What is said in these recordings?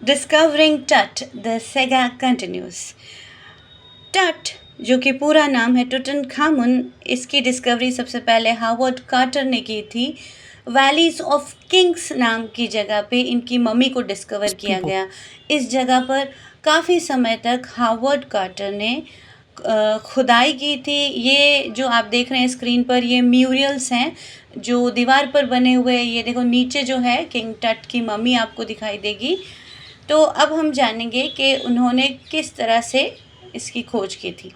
Discovering टट the Sega continuous. टट जो कि पूरा नाम है टुटनखामुन, इसकी डिस्कवरी सबसे पहले हावर्ड कार्टर ने की थी। वैलीज ऑफ किंग्स नाम की जगह पे इनकी मम्मी को डिस्कवर किया गया। इस जगह पर काफ़ी समय तक हावर्ड कार्टर ने खुदाई की थी। ये जो आप देख रहे हैं स्क्रीन पर, ये म्यूरियल्स हैं जो दीवार पर बने हुए। ये देखो नीचे जो है किंग टट की मम्मी आपको दिखाई देगी। तो अब हम जानेंगे कि उन्होंने किस तरह से इसकी खोज की थी।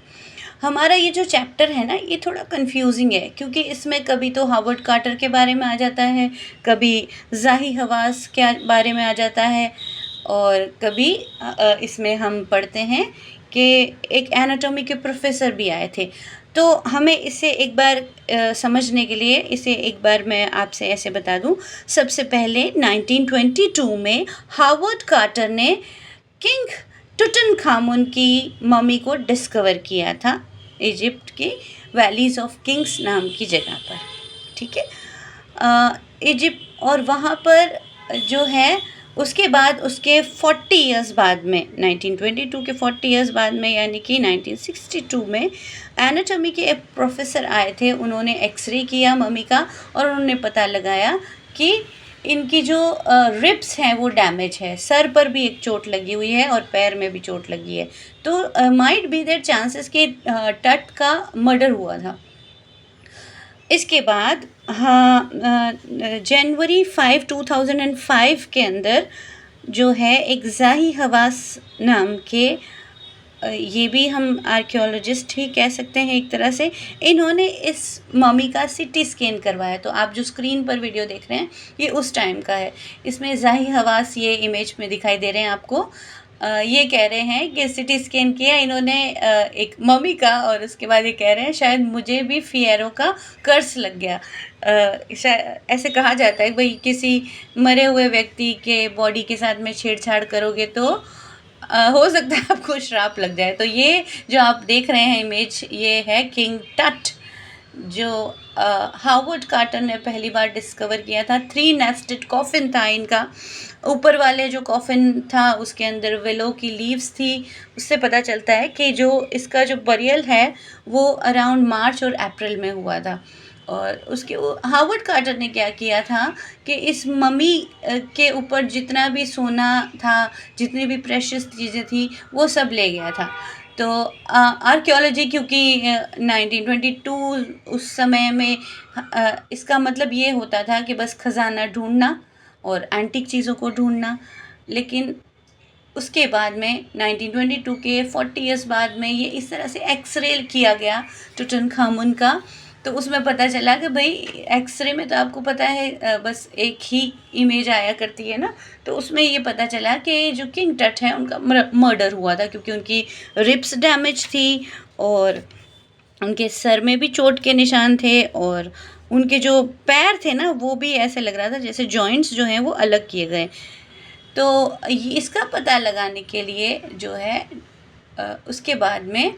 हमारा ये जो चैप्टर है ना, ये थोड़ा कंफ्यूजिंग है क्योंकि इसमें कभी तो हावर्ड कार्टर के बारे में आ जाता है, कभी ज़ाही हवास के बारे में आ जाता है, और कभी इसमें हम पढ़ते हैं कि एक एनाटॉमी के प्रोफेसर भी आए थे। तो हमें इसे एक बार समझने के लिए इसे एक बार मैं आपसे ऐसे बता दूं। सबसे पहले 1922 में हावर्ड कार्टर ने किंग टुटनखामुन की मम्मी को डिस्कवर किया था इजिप्ट की वैलीज ऑफ किंग्स नाम की जगह पर। ठीक है, इजिप्ट, और वहाँ पर जो है उसके बाद उसके 40 इयर्स बाद में 1922 के 40 इयर्स बाद में यानी कि 1962 में एनाटॉमी के एक प्रोफेसर आए थे। उन्होंने एक्सरे किया मम्मी का और उन्होंने पता लगाया कि इनकी जो रिब्स हैं वो डैमेज है, सर पर भी एक चोट लगी हुई है और पैर में भी चोट लगी है। तो माइट बी देयर चांसेस कि टट का मर्डर हुआ था। इसके बाद हाँ, जनवरी 5, 2005 के अंदर जो है एक ज़ाही हवास नाम के, ये भी हम आर्कियोलॉजिस्ट ही कह सकते हैं एक तरह से, इन्होंने इस मम्मी का सीटी स्कैन करवाया। तो आप जो स्क्रीन पर वीडियो देख रहे हैं ये उस टाइम का है। इसमें ज़ाही हवास ये इमेज में दिखाई दे रहे हैं आपको। ये कह रहे हैं कि सीटी स्कैन किया इन्होंने एक मम्मी का, और उसके बाद ये कह रहे हैं शायद मुझे भी फिएरो का कर्स लग गया। ऐसे कहा जाता है भाई किसी मरे हुए व्यक्ति के बॉडी के साथ में छेड़छाड़ करोगे तो हो सकता है आपको श्राप लग जाए। तो ये जो आप देख रहे हैं इमेज, ये है किंग टट जो हावर्ड कार्टर ने पहली बार डिस्कवर किया था। 3 नेस्टेड कॉफिन था इनका। ऊपर वाले जो कॉफिन था उसके अंदर विलो की लीव्स थी। उससे पता चलता है कि जो इसका जो बरियल है वो अराउंड मार्च और अप्रैल में हुआ था। और उसके हावर्ड कार्टर ने क्या किया था कि इस मम्मी के ऊपर जितना भी सोना था, जितनी भी प्रेशियस चीज़ें थी, वो सब ले गया था। तो आर्कियोलॉजी क्योंकि 1922 उस समय में इसका मतलब ये होता था कि बस ख़जाना ढूंढना और एंटीक चीज़ों को ढूंढना। लेकिन उसके बाद में 1922 के 40 इयर्स बाद में ये इस तरह से एक्सरे किया गया टुटनखामुन का। तो उसमें पता चला कि भाई एक्सरे में तो आपको पता है बस एक ही इमेज आया करती है ना। तो उसमें ये पता चला कि जो किंग टट है उनका मर्डर हुआ था क्योंकि उनकी रिब्स डैमेज थी और उनके सर में भी चोट के निशान थे और उनके जो पैर थे ना वो भी ऐसे लग रहा था जैसे जॉइंट्स जो हैं वो अलग किए गए। तो इसका पता लगाने के लिए जो है उसके बाद में